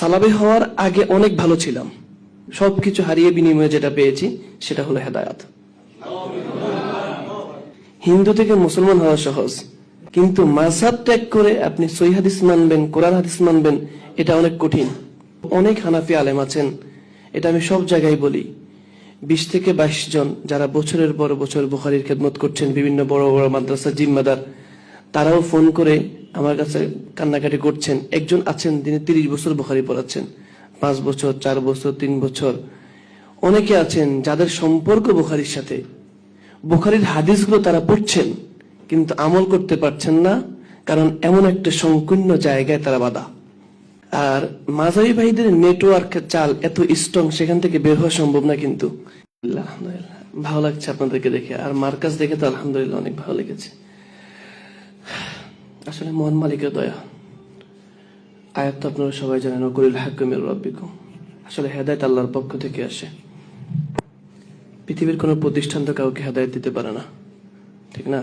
সালাফি হওয়ার আগে অনেক ভালো ছিলাম, সবকিছু হারিয়ে বিনিময়ে যেটা পেয়েছি সেটা হলো হেদায়াত। হিন্দু থেকে মুসলমান হওয়া সহজ, কিন্তু মাযহাব ত্যাগ করে আপনি সহিহ হাদিস মানবেন, কোরআন হাদিস মানবেন, এটা অনেক কঠিন। অনেক হানাফি আলেম আছেন, এটা আমি সব জায়গায় বলি, 20 থেকে 22 জন যারা বছরের পর বছর বুখারীর খেদমত করছেন, বিভিন্ন বড় বড় মাদ্রাসার জিম্মাদার, তারাও ফোন করে আমার কাছে কান্নাকাটি করছেন। একজন আছেন তিনি 30 বছর বুখারী পড়াচ্ছেন, 5 বছর, 4 বছর, 3 বছর। অনেকে আছেন যাদের সম্পর্ক বুখারীর সাথে, বুখারীর হাদিসগুলো তারা পড়ছেন কিন্তু আমল করতে পারছেন না, কারণ এমন একটা সংকীর্ণ জায়গায় তারা বাধা। আর মাযহাবী ভাইদের নেটওয়ার্ক চাল এত স্ট্রং, সেখান থেকে বের হওয়া সম্ভব না। কিন্তু আলহামদুলিল্লাহ ভালো লাগছে আপনাদেরকে দেখে, আর মার্কাজ দেখে তো আলহামদুলিল্লাহ অনেক ভালো লেগেছে। আসলে মহান মালিকের দয়া। আয়াত তো আপনারা সবাই জানেন, ওয়াকুলিল হাক্কু মির রাব্বিকুম। আসলে হেদায়েত আল্লাহর পক্ষ থেকে আসে। পৃথিবীর কোনো প্রতিষ্ঠান তো কাউকে হেদায়েত দিতে পারে না, ঠিক না?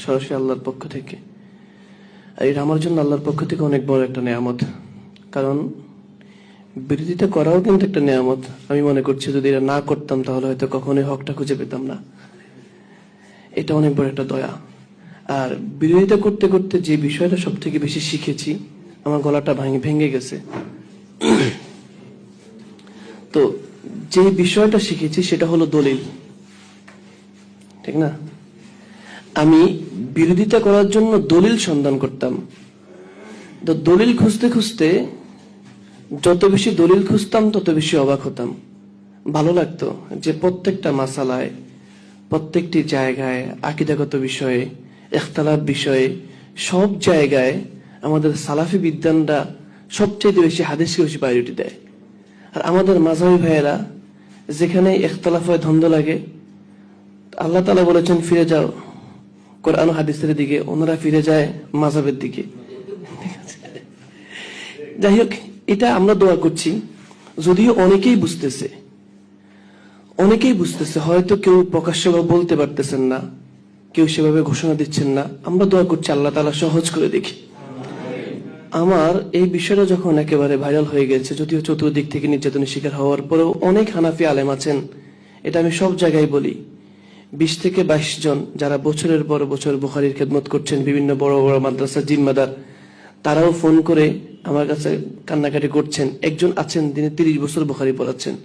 সরাসরি আল্লাহর পক্ষ থেকে। আর এটা আমার জন্য আল্লাহর পক্ষ থেকে অনেক বড় একটা নেয়ামত, কারণ বিরোধিতা করাও কিন্তু একটা নেয়ামত। আমি মনে করছি যদি এটা না করতাম তাহলে হয়তো কখনোই হকটা খুঁজে পেতাম না। এটা অনেক বড় একটা দয়া। আর বিরোধিতা করতে করতে যে বিষয়টা সব থেকে বেশি শিখেছি, আমার গলাটা ভেঙে গেছে। তো যে বিষয়টা শিখেছি সেটা হলো দলিল, ঠিক না? আমি বিরোধিতা করার জন্য দলিল সন্ধান করতাম। তো দলিল খুঁজতে খুঁজতে যত বেশি দলিল খুঁজতাম তত বেশি অবাক হতাম। ভালো লাগতো যে প্রত্যেকটা মাসালায়, প্রত্যেকটি জায়গায়, আকীদাগত বিষয়ে, ইখতিলাফ বিষয়ে, সব জায়গায় আমাদের সালাফি বিদ্বানরা সবচেয়ে বেশি হাদিসকে বেশি প্রায়োরিটি দেয়। আর আমাদের মাযহাবী ভাইয়েরা যেখানে ইখতিলাফ হয়, দ্বন্দ্ব লাগে, আল্লাহ তাআলা বলেছেন ফিরে যাও কোরআন ও হাদিসের দিকে, ওনারা ফিরে যায় মাযহাবের দিকে। যাই হোক, এটা আমরা দোয়া করছি। যদিও অনেকেই বুঝতেছে, হয়তো কেউ প্রকাশ্যভাবে বলতে পারতেছেন না, কেউ সেভাবে ঘোষণা দিচ্ছেন না। আমরা দোয়া করছি আল্লাহ তাআলা সহজ করে দেখি। আমার এই বিষয়টা যখন একেবারে ভাইরাল হয়ে গেছে, যদিও চতুর্দিক থেকে নির্যাতনের শিকার হওয়ার পরেও অনেক হানাফি আলেম আছেন, এটা আমি সব জায়গায় বলি, 20 থেকে 22 জন যারা বছরের পর বছর বুখারীর খেদমত করছেন, বিভিন্ন বড় বড় মাদ্রাসার জিম্মাদার, তারাও ফোন করে আমার কাছে কান্নাকাটি করছেন। একজন আছেন তিনি 30 বছর বুখারী পড়াচ্ছেন,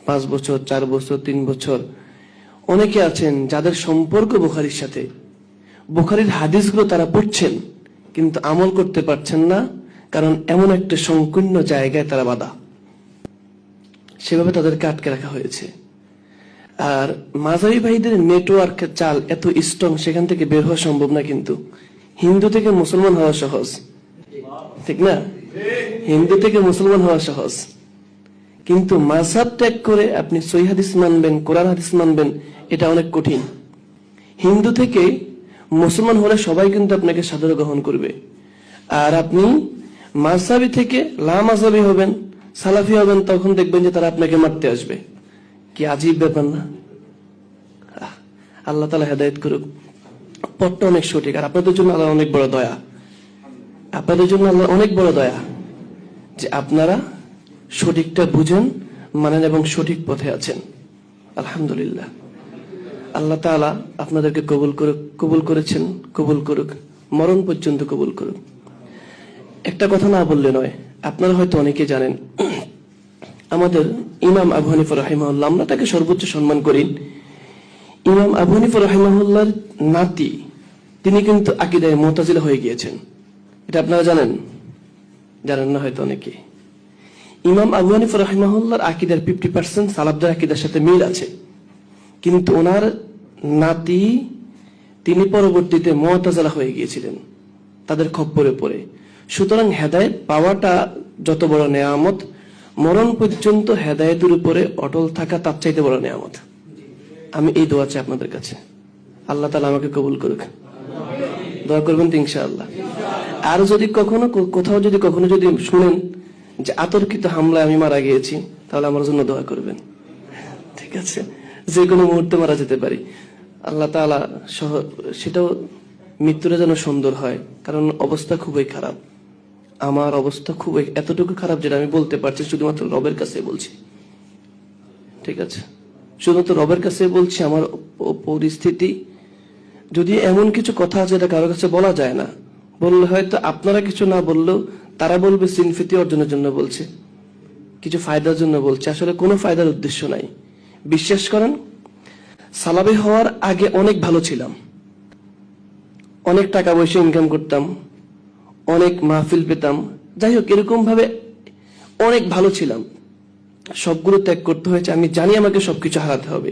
5 বছর, 4 বছর, 3 বছর। অনেকে আছেন যাদের সম্পর্ক বুখারীর সাথে, বুখারীর হাদিসগুলো তারা পড়ছেন কিন্তু আমল করতে পারছেন না, কারণ এমন একটা সংকীর্ণ জায়গায় তারা বাধা। সেভাবে তাদেরকে আটকে রাখা হয়েছে। আর মাযহাবী ভাইদের নেটওয়ার্ক চাল এত স্ট্রং, সেখান থেকে বের হওয়া সম্ভব না। কিন্তু হিন্দু থেকে মুসলমান হওয়া সহজ, ঠিক না? হিন্দু থেকে মুসলমান হওয়া সহজ, কিন্তু মাযহাব ত্যাগ করে আপনি সহিহ হাদিস মানবেন, কোরআন হাদিস মানবেন, এটা অনেক কঠিন। হিন্দু থেকে মুসলমান হলে সবাই কিন্তু আপনাকে সাদরে গ্রহণ করবে, আর আপনি মাযহাবী থেকে লা মাযহাবী হবেন, সালাফি হবেন, তখন দেখবেন যে তারা আপনাকে মারতে আসবে। কি আজীব ব্যাপার না? আল্লাহ তাআলা হেদায়েত করুক। পথটা অনেক সঠিক, আর আপনাদের জন্য আল্লাহ অনেক বড় দয়া। আপনাদের জন্য আল্লাহ অনেক বড় দয়া যে আপনারা সঠিকটা বুঝেন, মানেন এবং সঠিক পথে আছেন। আলহামদুলিল্লাহ, আল্লাহ তাআলা আপনাদেরকে কবুল করেছেন, কবুল করুক, মরণ পর্যন্ত কবুল করুক। একটা কথা না বললে নয়, আপনারা হয়তো অনেকে জানেন, আমাদের ইমাম আবু হানিফা রাহিমাহুল্লাহ, আমরা তাকে সর্বোচ্চ সম্মান করি। ইমাম আবু হানিফা রাহিমাহুল্লাহর নাতি, তিনি কিন্তু আকীদায় মুতাজিলা হয়ে গিয়েছেন। এটা আপনারা জানেন না হয়তো অনেকে। ইমাম আবু হানিফা রাহিমাহুল্লাহর আকীদার 50% সালাফদের আকীদার সাথে মিল আছে, কিন্তু ওনার নাতি তিনি পরবর্তীতে মুতাজিলা হয়ে গিয়েছিলেন তাদের খপ্পরে পড়ে। সুতরাং হেদায়েত পাওয়াটা যত বড় নেয়ামত, মরণ পর্যন্ত হেদায়েতের উপরে অটল থাকা তার চাইতে বড় নেয়ামত। আমি এই দোয়া চাই আপনাদের কাছে, আল্লাহ তাআলা আমাকে কবুল করুক। দোয়া করবেন তো ইনশাআল্লাহ। আর যদি কোথাও যদি শুনেন যে আতর্কিত হামলায় আমি মারা গিয়েছি, তাহলে আমার জন্য দোয়া করবেন, ঠিক আছে? যে কোনো মুহূর্তে মারা যেতে পারি। আল্লাহ তাআলা সেটাও মৃত্যুটা যেন সুন্দর হয়, কারণ অবস্থা খুবই খারাপ। আমার অবস্থা খুব এতটুকু খারাপ যেটা আমি বলতে পারছি শুধুমাত্র রবের কাছে বলছি, ঠিক আছে? শুধুমাত্র রবের কাছে বলছি। আমার পরিস্থিতি, যদি এমন কিছু কথা আছে যেটা কারোর কাছে বলা যায় না, বললে হয়তো আপনারা কিছু না বললেও তারা বলবে সিনফিতি অর্জনের জন্য বলছে, কিছু ফায়দার জন্য বলছে। আসলে কোনো ফায়দার উদ্দেশ্য নাই। বিশ্বাস করেন, সালাফি হওয়ার আগে অনেক ভালো ছিলাম, অনেক টাকা পয়সা ইনকাম করতাম, অনেক মাহফিল পেতাম, যাই হোক এরকম ভাবে অনেক ভালো ছিলাম। সবগুলো ত্যাগ করতে হয়েছে। আমি জানি আমাকে সবকিছু হারাতে হবে,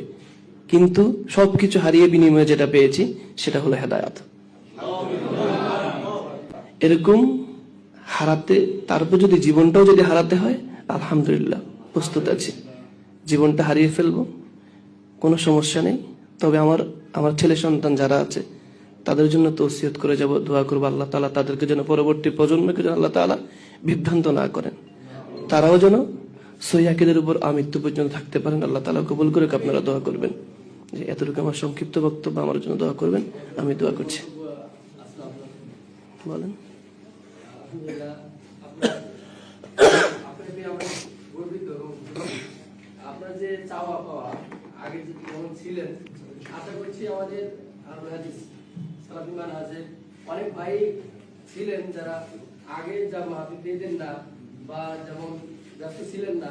কিন্তু সবকিছু হারিয়ে বিনিময়ে যেটা পেয়েছি সেটা হলো হেদায়াত। এরকম হারাতে, তারপর যদি জীবনটাও যদি হারাতে হয়, আলহামদুলিল্লাহ প্রস্তুত আছি। জীবনটা হারিয়ে ফেলবো, কোনো সমস্যা নেই। তবে আমার ছেলে সন্তান যারা আছে তাদের জন্য তো ওসিয়ত করে যাব, দোয়া করবো আল্লাহ তাআলা তাদেরকে যেন, পরবর্তী প্রজন্মকে যেন আল্লাহ তাআলা বিভ্রান্ত না করেন, তারাও যেন সহিহ আকীদার উপর আমৃত্যু পর্যন্ত থাকতে পারেন। আল্লাহ তাআলা কবুল করে। আপনারা দোয়া করবেন। যে এতটুকু আমার সংক্ষিপ্ত বক্তব্য, আমার জন্য দোয়া করবেন। আমি দোয়া করছি। বলেন। আপনার যে চাওয়া পাওয়া আগে যেমন ছিলেন, আশা করছি আমাদের সালাফি মানহাজের অনেক ভাই ছিলেন যারা আগে যা মাহফিল দিতেন না বা যেমন ব্যস্ত ছিলেন না,